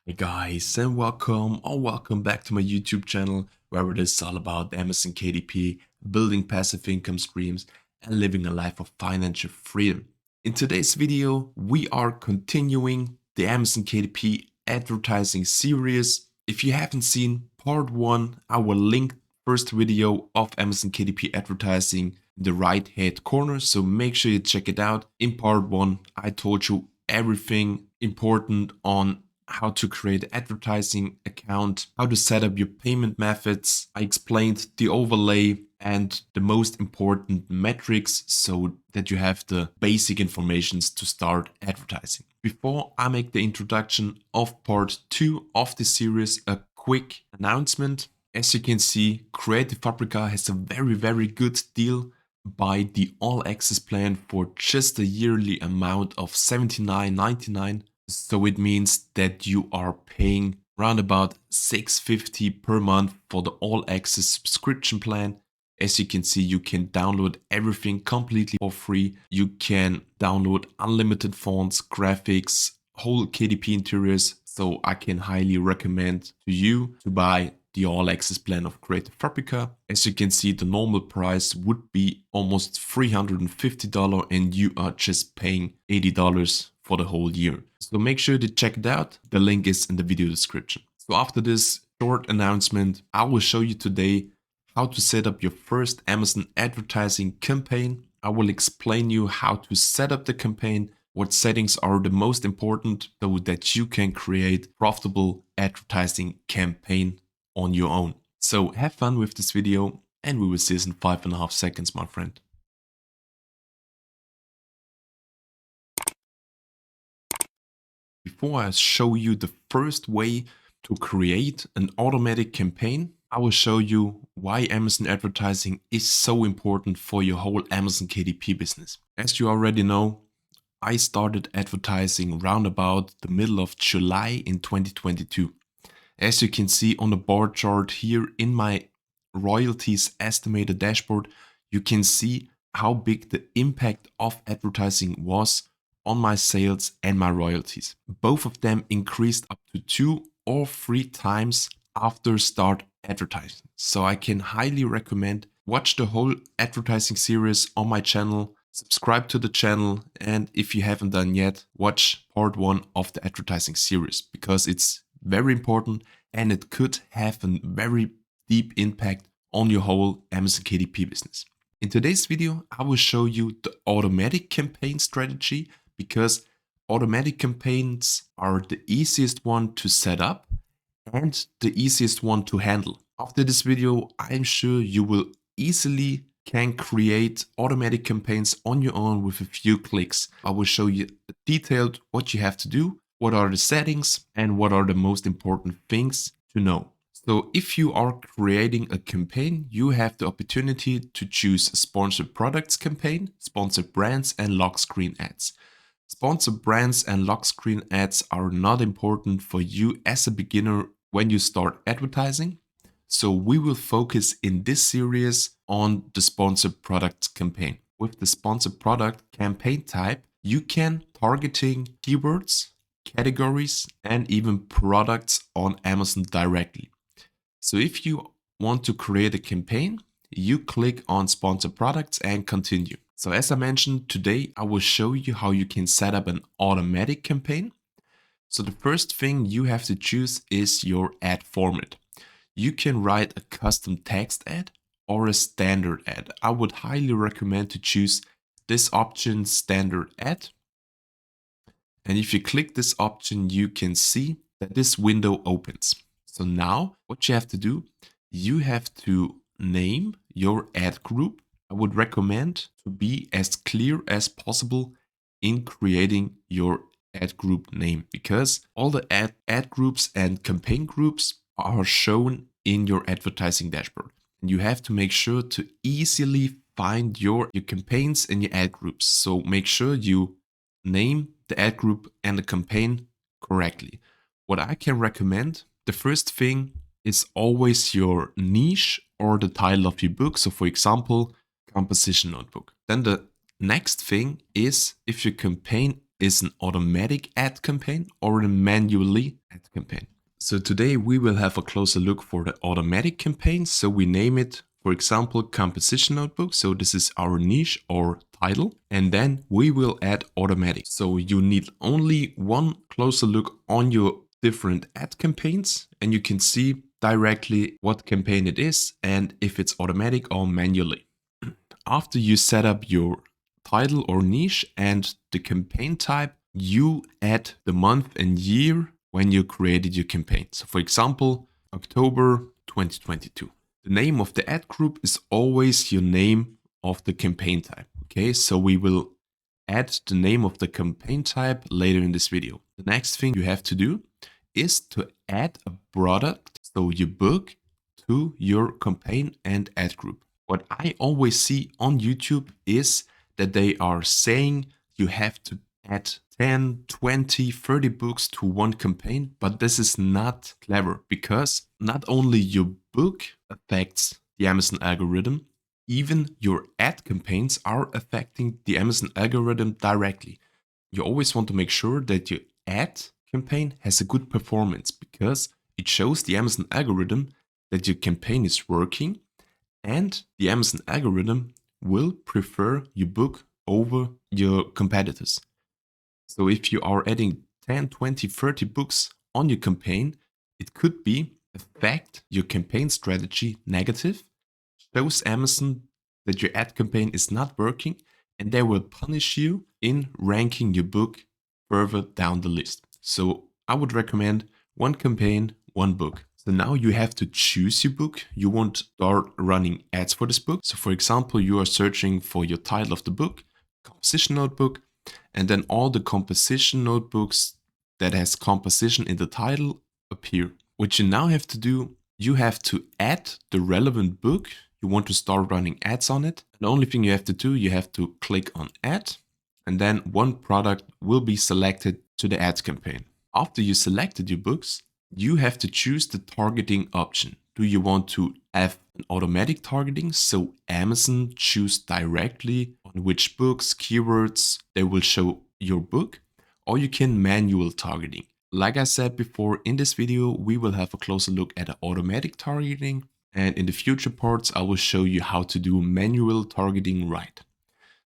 Hey guys, and welcome back to my YouTube channel where it is all about Amazon KDP, building passive income streams, and living a life of financial freedom. In today's video, we are continuing the Amazon KDP advertising series. If you haven't seen part 1, I will link first video of Amazon KDP advertising in the right hand corner, so make sure you check it out. In part 1, I told you everything important on how to create an advertising account, how to set up your payment methods. I explained the overlay and the most important metrics so that you have the basic informations to start advertising. Before I make the introduction of part 2 of the series, a quick announcement. As you can see, Creative Fabrica has a very good deal. Buy the all access plan for just a yearly amount of $79.99. So it means that you are paying around about $6.50 per month for the all access subscription plan. As you can see, you can download everything completely for free. You can download unlimited fonts, graphics, whole KDP interiors. So I can highly recommend to you to buy the all access plan of Creative Fabrica. As you can see, the normal price would be almost $350 and you are just paying $80 for the whole year. So make sure to check it out. The link is in the video description. So after this short announcement, I will show you today how to set up your first Amazon advertising campaign. I will explain you how to set up the campaign, what settings are the most important so that you can create profitable advertising campaign on your own. So have fun with this video and we will see us in 5.5 seconds, my friend. Before I show you the first way to create an automatic campaign, I will show you why Amazon advertising is so important for your whole Amazon KDP business. As you already know, I started advertising round about the middle of July in 2022. As you can see on the bar chart here in my royalties estimated dashboard, you can see how big the impact of advertising was on my sales and my royalties. Both of them increased up to 2 or 3 times after start advertising. So I can highly recommend watch the whole advertising series on my channel, subscribe to the channel, and if you haven't done yet, watch part 1 of the advertising series because it's very important and it could have a very deep impact on your whole Amazon KDP business. In today's video, I will show you the automatic campaign strategy because automatic campaigns are the easiest one to set up and the easiest one to handle. After this video, I'm sure you will easily can create automatic campaigns on your own with a few clicks. I will show you detailed what you have to do, what are the settings, and what are the most important things to know. So if you are creating a campaign, you have the opportunity to choose a sponsored products campaign, sponsored brands, and lock screen ads. Sponsored brands and lock screen ads are not important for you as a beginner when you start advertising. So we will focus in this series on the sponsored products campaign. With the sponsored product campaign type, you can targeting keywords, categories, and even products on Amazon directly. So if you want to create a campaign, you click on sponsored products and continue. So as I mentioned, today I will show you how you can set up an automatic campaign. So the first thing you have to choose is your ad format. You can write a custom text ad or a standard ad. I would highly recommend to choose this option, standard ad. And if you click this option, you can see that this window opens. So now what you have to do, you have to name your ad group. I would recommend to be as clear as possible in creating your ad group name because all the ad groups and campaign groups are shown in your advertising dashboard. And you have to make sure to easily find your campaigns and your ad groups. So make sure you name the ad group and the campaign correctly. What I can recommend, the first thing is always your niche or the title of your book. So for example, composition notebook. Then the next thing is if your campaign is an automatic ad campaign or a manually ad campaign. So today we will have a closer look for the automatic campaign. So we name it, for example, composition notebook. So this is our niche or title. And then we will add automatic. So you need only one closer look on your different ad campaigns and you can see directly what campaign it is and if it's automatic or manually. After you set up your title or niche and the campaign type, you add the month and year when you created your campaign. So for example, October 2022. The name of the ad group is always your name of the campaign type. Okay, so we will add the name of the campaign type later in this video. The next thing you have to do is to add a product, so your book, to your campaign and ad group. What I always see on YouTube is that they are saying you have to add 10, 20, 30 books to one campaign, but this is not clever because not only your book affects the Amazon algorithm, even your ad campaigns are affecting the Amazon algorithm directly. You always want to make sure that your ad campaign has a good performance because it shows the Amazon algorithm that your campaign is working and the Amazon algorithm will prefer your book over your competitors. So if you are adding 10, 20, 30 books on your campaign, it could be affect your campaign strategy negative, shows Amazon that your ad campaign is not working, and they will punish you in ranking your book further down the list. So I would recommend one campaign, one book. So now you have to choose your book. You want to start running ads for this book. So for example, you are searching for your title of the book, composition notebook, and then all the composition notebooks that has composition in the title appear. What you now have to do, you have to add the relevant book. You want to start running ads on it. The only thing you have to do, you have to click on add, and then one product will be selected to the ads campaign. After you selected your books, you have to choose the targeting option. Do you want to have an automatic targeting so Amazon choose directly on which books, keywords they will show your book, or you can manual targeting. Like I said before, in this video, we will have a closer look at the automatic targeting, and in the future parts, I will show you how to do manual targeting right.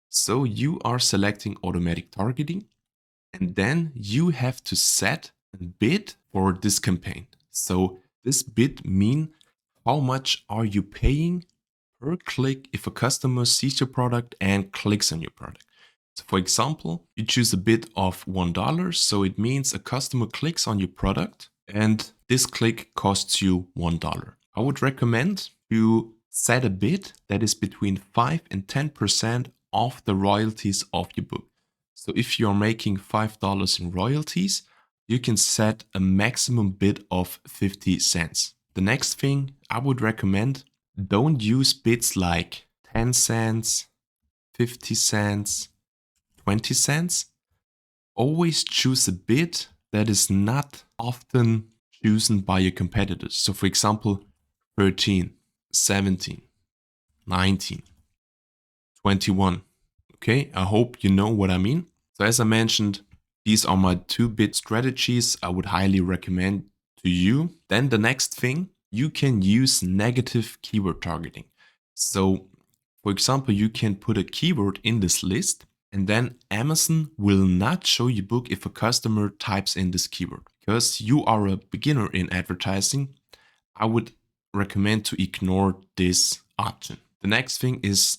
So you are selecting automatic targeting, and then you have to set a bid for this campaign. So this bid means how much are you paying per click if a customer sees your product and clicks on your product. So for example, you choose a bid of $1. So it means a customer clicks on your product and this click costs you $1. I would recommend you set a bid that is between 5 and 10% of the royalties of your book. So if you're making $5 in royalties, you can set a maximum bid of 50 cents. The next thing I would recommend, don't use bids like 10 cents, 50 cents, 20 cents. Always choose a bid that is not often chosen by your competitors. So for example, 13, 17, 19, 21. Okay, I hope you know what I mean. So as I mentioned, these are my 2 bid strategies I would highly recommend to you. Then the next thing, you can use negative keyword targeting. So for example, you can put a keyword in this list and then Amazon will not show your book if a customer types in this keyword. Because you are a beginner in advertising, I would recommend to ignore this option. The next thing is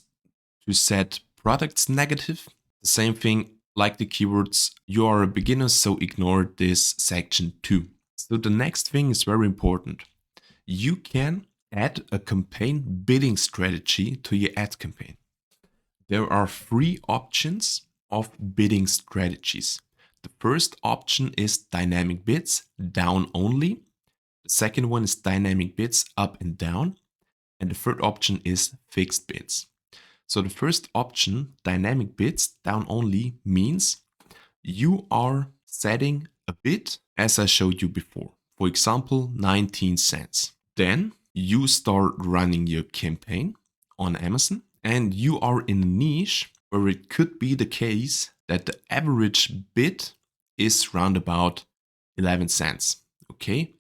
to set products negative. The same thing like the keywords, you are a beginner, so ignore this section too. So the next thing is very important. You can add a campaign bidding strategy to your ad campaign. There are 3 options of bidding strategies. The first option is dynamic bids, down only. The second one is dynamic bids, up and down. And the third option is fixed bids. So the first option, dynamic bids, down only, means you are setting a bid as I showed you before. For example, 19 cents. Then you start running your campaign on Amazon and you are in a niche where it could be the case that the average bid is round about 11 cents. Okay,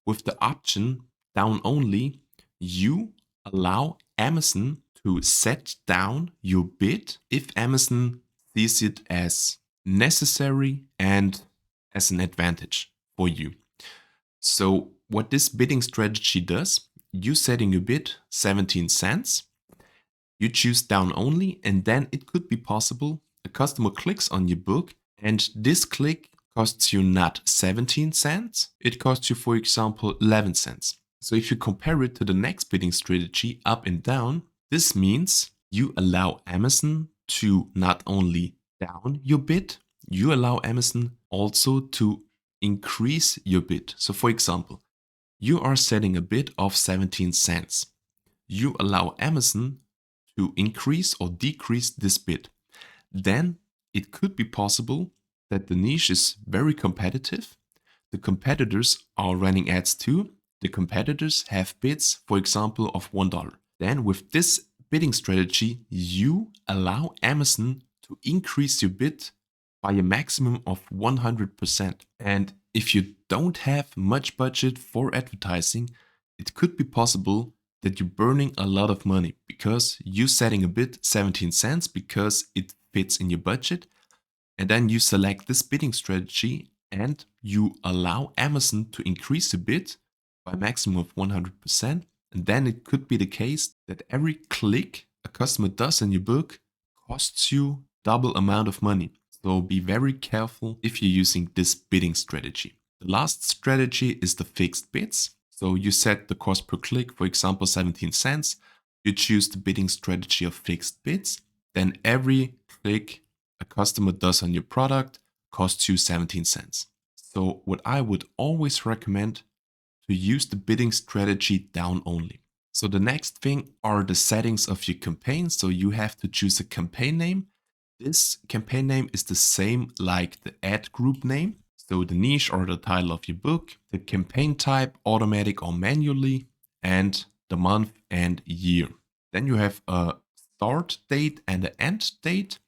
with the option down only, you allow Amazon to set down your bid if Amazon sees it as necessary and as an advantage for you. So what this bidding strategy does, you setting your bid 17 cents, you choose down only, and then it could be possible a customer clicks on your book and this click costs you not 17 cents, it costs you, for example, 11 cents. So if you compare it to the next bidding strategy, up and down, this means you allow Amazon to not only down your bid, you allow Amazon also to increase your bid. So for example, you are setting a bid of 17 cents. You allow Amazon to increase or decrease this bid. Then it could be possible that the niche is very competitive. The competitors are running ads too. The competitors have bids, for example, of $1. Then with this bidding strategy, you allow Amazon to increase your bid by a maximum of 100%. And if you don't have much budget for advertising, it could be possible that you're burning a lot of money because you setting a bid 17 cents because it fits in your budget. And then you select this bidding strategy and you allow Amazon to increase the bid by a maximum of 100%. And then it could be the case that every click a customer does in your book costs you double amount of money. So be very careful if you're using this bidding strategy. The last strategy is the fixed bids. So you set the cost per click, for example, 17 cents. You choose the bidding strategy of fixed bids. Then every click a customer does on your product costs you 17 cents. So what I would always recommend to use the bidding strategy down only. So the next thing are the settings of your campaign. So you have to choose a campaign name. This campaign name is the same like the ad group name. So the niche or the title of your book, the campaign type, automatic or manually, and the month and year. Then you have a start date and an end date.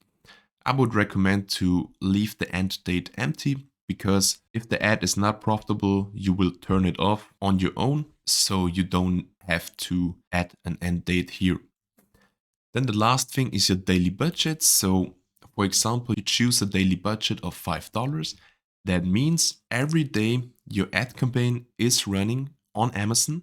I would recommend to leave the end date empty because if the ad is not profitable, you will turn it off on your own. So you don't have to add an end date here. Then the last thing is your daily budget. So for example, you choose a daily budget of $5. That means every day your ad campaign is running on Amazon,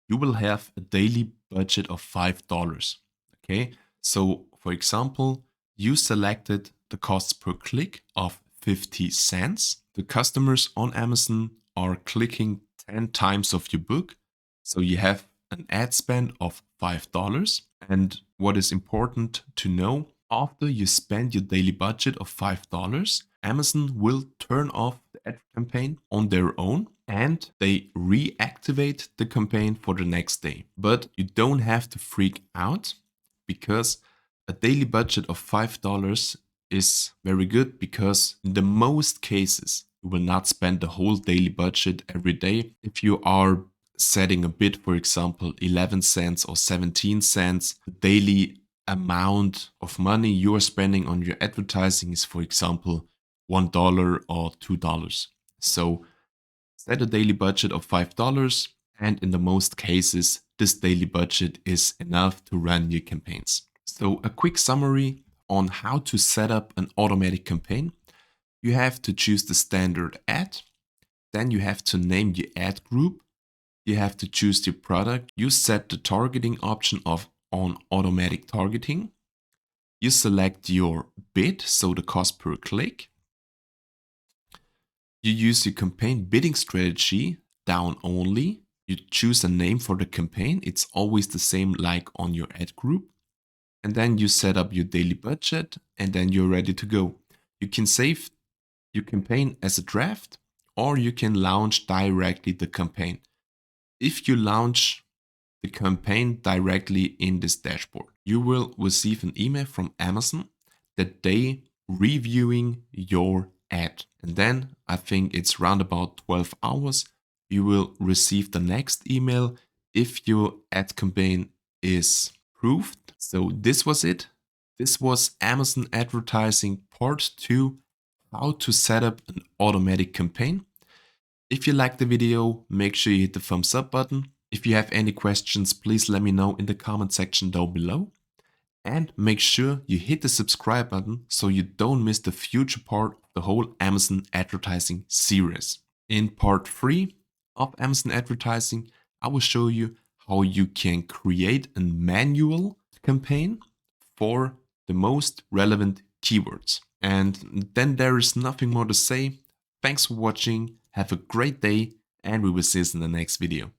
you will have a daily budget of $5. Okay, so for example, you selected the cost per click of 50 cents. The customers on Amazon are clicking 10 times of your book. So you have an ad spend of $5. And what is important to know, after you spend your daily budget of $5, Amazon will turn off the ad campaign on their own and they reactivate the campaign for the next day. But you don't have to freak out because a daily budget of $5 is very good because in the most cases, you will not spend the whole daily budget every day. If you are setting a bid, for example, 11 cents or 17 cents, the daily amount of money you are spending on your advertising is, for example, $1 or $2. So set a daily budget of $5, and in the most cases, this daily budget is enough to run your campaigns. So a quick summary on how to set up an automatic campaign. You have to choose the standard ad. Then you have to name your ad group. You have to choose your product. You set the targeting option on automatic targeting. You select your bid, so the cost per click. You use your campaign bidding strategy down only. You choose a name for the campaign. It's always the same like on your ad group. And then you set up your daily budget and then you're ready to go. You can save your campaign as a draft or you can launch directly the campaign. If you launch the campaign directly in this dashboard, you will receive an email from Amazon that they reviewing your ad. And then I think it's around about 12 hours, you will receive the next email if your ad campaign is approved. So this was it. This was Amazon Advertising Part 2, how to set up an automatic campaign. If you liked the video, make sure you hit the thumbs up button. If you have any questions, please let me know in the comment section down below. And make sure you hit the subscribe button so you don't miss the future part of the whole Amazon advertising series. In part 3 of Amazon advertising, I will show you how you can create a manual campaign for the most relevant keywords. And then there is nothing more to say. Thanks for watching, have a great day, and we will see you in the next video.